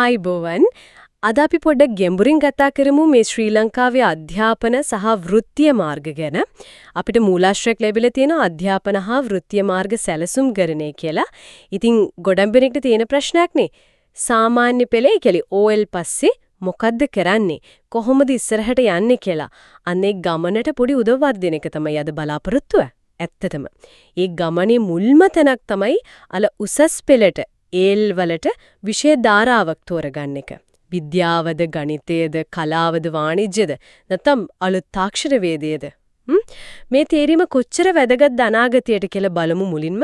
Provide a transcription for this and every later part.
ආයිබෝවන් අද අපි පොඩ්ඩක් ගැඹුරින් කතා කරමු මේ ශ්‍රී ලංකාවේ අධ්‍යාපන සහ වෘත්තීය මාර්ග ගැන. අපිට මූලාශ්‍රයක් ලැබිලා තියෙන අධ්‍යාපන හා වෘත්තීය මාර්ග සැලසුම් කරන්නේ කියලා. ඉතින් ගොඩම්බෙනෙක්ට තියෙන ප්‍රශ්නයක් නේ. සාමාන්‍ය පෙළේ කියලා OL පස්සේ මොකද්ද කරන්නේ? කොහොමද ඉස්සරහට යන්නේ කියලා. අනේ ගමනට පොඩි උදව්වක් දෙන එක තමයි අද බලාපොරොත්තුව. ඇත්තටම. ඒ ගමනේ මුල්ම තැනක් තමයි අල උසස් පෙළට ඒල් වලට විෂය ධාරාවක් තෝරගන්න එක. විද්‍යාවද ගණිතයද කලාවද වාණිජ්‍යද නැත්නම් අලුත් තාක්ෂර වේදයේද මේ තේරීම කොච්චර වැදගත්ද අනාගතයට කියලා බලමු මුලින්ම.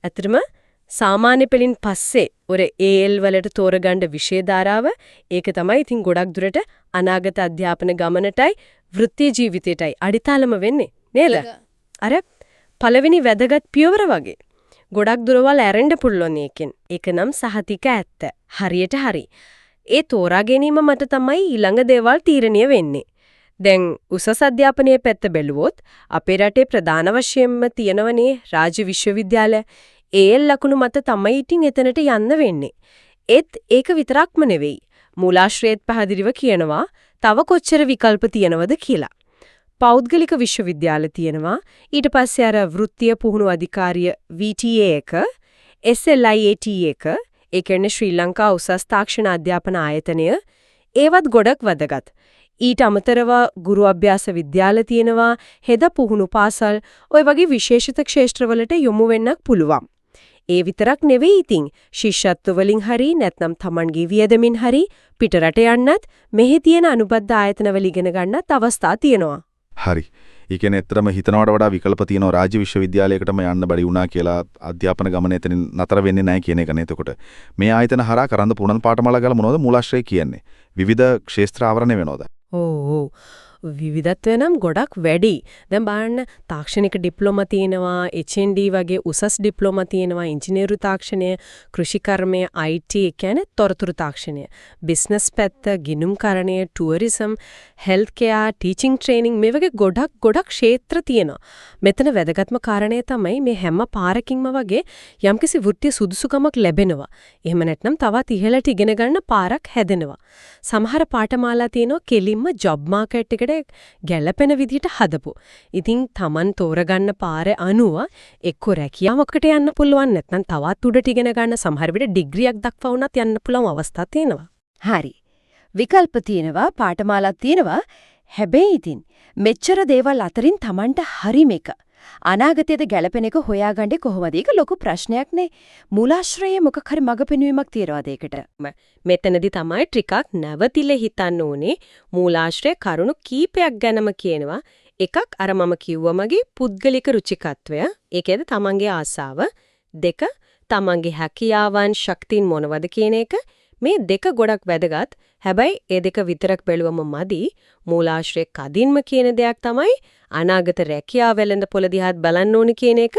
ඇත්තටම සාමාන්‍ය පෙළින් පස්සේ ඔර ඒල් වලට තෝරගන්න විෂය ධාරාව ඒක තමයි ඉතින් ගොඩක් දුරට අනාගත අධ්‍යාපන ගමනටයි වෘත්තීය ජීවිතයටයි අඩිතාලම වෙන්නේ නේද? අර පළවෙනි වැදගත් පියවර වගේ. ගොඩක් දුරවල් ඇරෙන්න පුළුවන් එකෙන්. ඒක නම් සහතික ඇත්ත. හරියට හරි. ඒ තෝරා ගැනීම මත තමයි ඊළඟ දේවල් තීරණය වෙන්නේ. දැන් උසස් අධ්‍යාපනයේ පැත්ත බැලුවොත් අපේ රටේ ප්‍රධාන වශයෙන්ම තියෙනවනේ රාජ්‍ය විශ්වවිද්‍යාල. ඒල් ලකුණු මත තමයි ඉතින් එතනට යන්න වෙන්නේ. ඒක විතරක්ම නෙවෙයි. මූලාශ්‍රයේත් පැහැදිලිව කියනවා තව කොච්චර විකල්ප තියෙනවද කියලා. පෞද්ගලික විශ්වවිද්‍යාල තියෙනවා. ඊට පස්සේ අර වෘත්තීය පුහුණු අධිකාරිය VTA එක, SLIAT එක, ඒ කියන්නේ ශ්‍රී ලංකා උසස් තාක්ෂණ අධ්‍යාපන ආයතනය, ඒවත් ගොඩක් වැදගත්. ඊට අමතරව ගුරු අභ්‍යාස විද්‍යාල තියෙනවා, හෙද පුහුණු පාසල්, ඔය වගේ විශේෂිත ක්ෂේත්‍රවලට යොමු වෙන්නත් පුළුවන්. ඒ විතරක් නෙවෙයි ඉතින් ශිෂ්‍යත්ව වලින් හරි නැත්නම් Tamanගේ වියදමින් හරි පිටරට යන්නත් මෙහි තියෙන අනුබද්ධ ආයතනවල ඉගෙන ගන්නත් අවස්ථා තියෙනවා. හරි. ඒ කියන්නේ ඇත්තටම හිතනවට වඩා විකල්ප තියෙනවා රාජ්‍ය විශ්වවිද්‍යාලයකටම යන්න බැරි වුණා කියලා අධ්‍යාපන ගමන එතනින් නතර වෙන්නේ නැහැ කියන එක නේද? එතකොට මේ ආයතන හරහා කරන්න පුණන් පාඨමාලා ගාලා මොනවද මූලාශ්‍රය කියන්නේ? විවිධ ක්ෂේත්‍ර ආවරණය වෙනවද? ඕ විවිධත්වය නම් ගොඩක් වැඩි. දැන් බලන්න තාක්ෂණික ඩිප්ලෝමා තියෙනවා, HND වගේ උසස් ඩිප්ලෝමා තියෙනවා, ඉංජිනේරු තාක්ෂණය, කෘෂිකර්මය, IT කියන්නේ තොරතුරු තාක්ෂණය, බිස්නස් පැත්ත, ගිණුම්කරණය, tourism, health care, teaching training මේ වගේ ගොඩක් ක්ෂේත්‍ර තියෙනවා. මෙතන වැදගත්ම කාරණය තමයි මේ හැම පාරකින්ම වගේ යම්කිසි වෘත්තීය සුදුසුකමක් ලැබෙනවා. එහෙම නැත්නම් තවත් ඉහළට ඉගෙන ගන්න පාරක් හැදෙනවා. සමහර පාඨමාලා තියෙනවා කෙලින්ම ජොබ් මාකට් එකට ගැළපෙන විදිහට හදපු. ඉතින් Taman තෝරගන්න පාරේ අනුව එක්ක රැකියාවකට යන්න පුළුවන් නැත්නම් තවත් උඩට ඉගෙන ගන්න සමහර විට ඩිග්‍රියක් දක්වා වුණත් යන්න පුළුවන් අවස්ථා තියෙනවා. හරි. විකල්ප තියෙනවා, පාඨමාලා තියෙනවා. හැබැයි ඉතින් මෙච්චර දේවල් අතරින් Tamanට හරි මේක. අනාගතයේද ගැළපෙන එක හොයාගන්නේ කොහොමද? ඒක ලොකු ප්‍රශ්නයක් නේ. මූලාශ්‍රයේ මොකක් හරි මඟ පෙන්වීමක් තියනවාද ඒකට? මෙතනදී තමයි ටිකක් නැවතිලා හිතන්න ඕනේ. මූලාශ්‍රයේ කරුණු කීපයක් ගැනම කියනවා. එකක් අර මම කිව්වමගේ පුද්ගලික රුචිකත්වය. ඒකේද තමන්ගේ ආසාව. දෙක තමන්ගේ හැකියාවන් ශක්තියින් මොනවද කියන එක. මේ දෙක ගොඩක් වැදගත්. හැබැයි ඒ දෙක විතරක් බැලුවම මදි. මූලාශ්‍රයේ කදින්ම කියන දෙයක් තමයි අනාගත රැකියාව වෙලඳ පොළ දිහාත් බලන්න ඕනි කියන එක.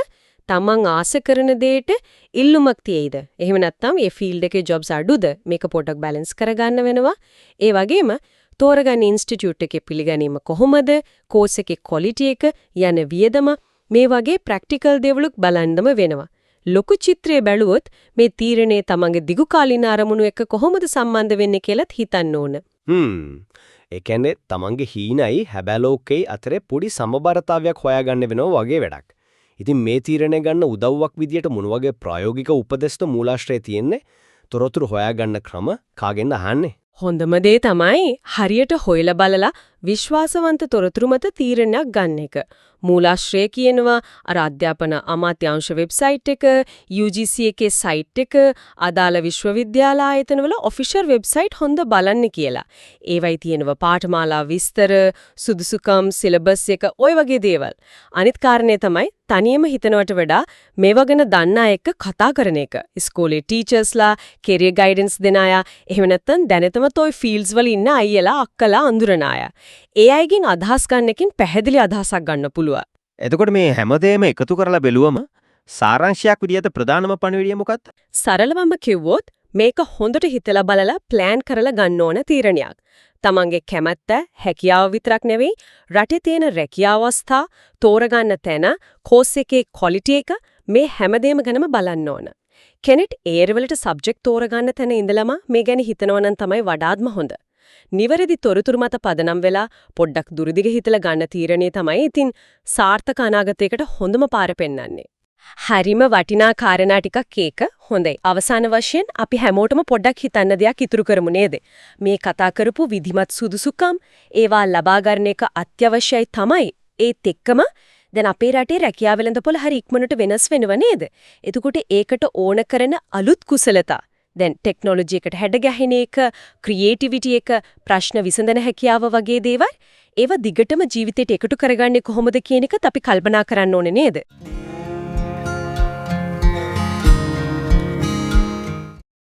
තමන් ආස කරන දෙයට ඉල්ලුමක් තියෙයිද? එහෙම නැත්නම් මේ ෆීල්ඩ් එකේ ජොබ්ස් අඩුද? මේක පොඩ්ඩක් බැලන්ස් කරගන්න වෙනවා. ඒ වගේම තෝරගන්න ඉන්ස්ටිටියුට් එකේ පිළිගැනීම කොහොමද? කෝස් එකේ ක්වොලිටි එක යන වියදම මේ වගේ ප්‍රැක්ටිකල් දේවලුත් බලන්නම වෙනවා. ලොකු චිත්‍රය බැලුවොත් මේ තීරණය තමන්ගේ දිගු කාලින අරමුණු එක්ක කොහොමද සම්බන්ධ වෙන්නේ කියලාත් හිතන්න ඕන. ඒ කියන්නේ තමන්ගේ හීනයි හැබැලෝකේ අතරේ පොඩි සමබරතාවයක් හොයාගන්න වෙනවා වගේ වැඩක්. ඉතින් මේ තීරණය ගන්න උදව්වක් විදියට මොන වගේ ප්‍රායෝගික උපදෙස්ද මූලාශ්‍රයේ තියෙන්නේ? තොරතුරු හොයාගන්න ක්‍රම කාගෙන්ද අහන්නේ? හොඳම දේ තමයි හරියට හොයලා බලලා විශ්වාසවන්ත තොරතුරු මත තීරණයක් ගන්න එක. මූලාශ්‍රය කියනවා අර අධ්‍යාපන අමාත්‍යාංශ වෙබ්සයිට් එක, UGC එකේ සයිට් එක, අදාළ විශ්වවිද්‍යාල ආයතනවල ඔෆිෂල් වෙබ්සයිට් හොඳ බලන්න කියලා. ඒවයි තියෙනවා පාඨමාලා විස්තර, සුදුසුකම්, සිලබස් එක, ওই වගේ දේවල්. අනිත් කාරණේ තමයි තනියම හිතනවට වඩා මේවා ගැන දන්න අය එක්ක කතා කරන එක. ඉස්කෝලේ ටීචර්ස්ලා, කැරියර් ගයිඩන්ස් දෙන අය, එහෙම නැත්නම් දැනටමත් ওই ෆීල්ඩ්ස් වල ඉන්න අයියලා, අක්කලා, අඳුරන අය. ඒ අයගෙන් අදහස් ගන්න එකෙන් පැහැදිලි අදහසක් ගන්න පුළුවන්. එතකොට මේ හැමදේම එකතු කරලා බැලුවම සාරාංශයක් විදියට ප්‍රධානම පණිවිඩය මොකක්ද? සරලවම කිව්වොත් මේක හොඳට හිතලා බලලා ප්ලෑන් කරලා ගන්න ඕන තීරණයක්. තමන්ගේ කැමැත්ත, හැකියාව විතරක් නෙවෙයි රටේ තියෙන රැකියාව අවස්ථා, තෝරගන්න තැන, කෝස් එකේ ක්වොලිටි එක මේ හැමදේම ගැනම බලන්න ඕන. කෙනෙක් ඒරවලට සබ්ජෙක්ට් තෝරගන්න තැන ඉඳලම මේ ගැන හිතනවා නම් තමයි වඩාත්ම හොඳ. නිවැරදි තොරතුරු මත පදනම් වෙලා පොඩ්ඩක් දුරදිග හිතලා ගන්න තීරණය තමයි ඉතින් සාර්ථක අනාගතයකට හොඳම පාර පෙන්වන්නේ. හරිම වටිනා කාරණා ටිකක් ඒක. හොඳයි. අවසාන වශයෙන් අපි හැමෝටම පොඩ්ඩක් හිතන්න දෙයක් ඉතුරු කරමු නේද? මේ කතා කරපු විධිමත් සුදුසුකම් ඒවා ලබා ගන්න එක අත්‍යවශ්‍යයි තමයි. ඒත් එක්කම දැන් අපේ රටේ රැකියාව වෙළඳපොළ හරි ඉක්මනට වෙනස් වෙනව නේද? එතකොට ඒකට ඕන කරන අලුත් කුසලතා දැන් ටෙක්නොලොජි එකට හැඩ ගැහෙන එක, ක්‍රියේටිවිටි එක, ප්‍රශ්න විසඳන හැකියාව වගේ දේවල් ඒවා දිගටම ජීවිතේට එකතු කරගන්නේ කොහොමද කියන එකත් අපි කල්පනා කරන්න ඕනේ නේද?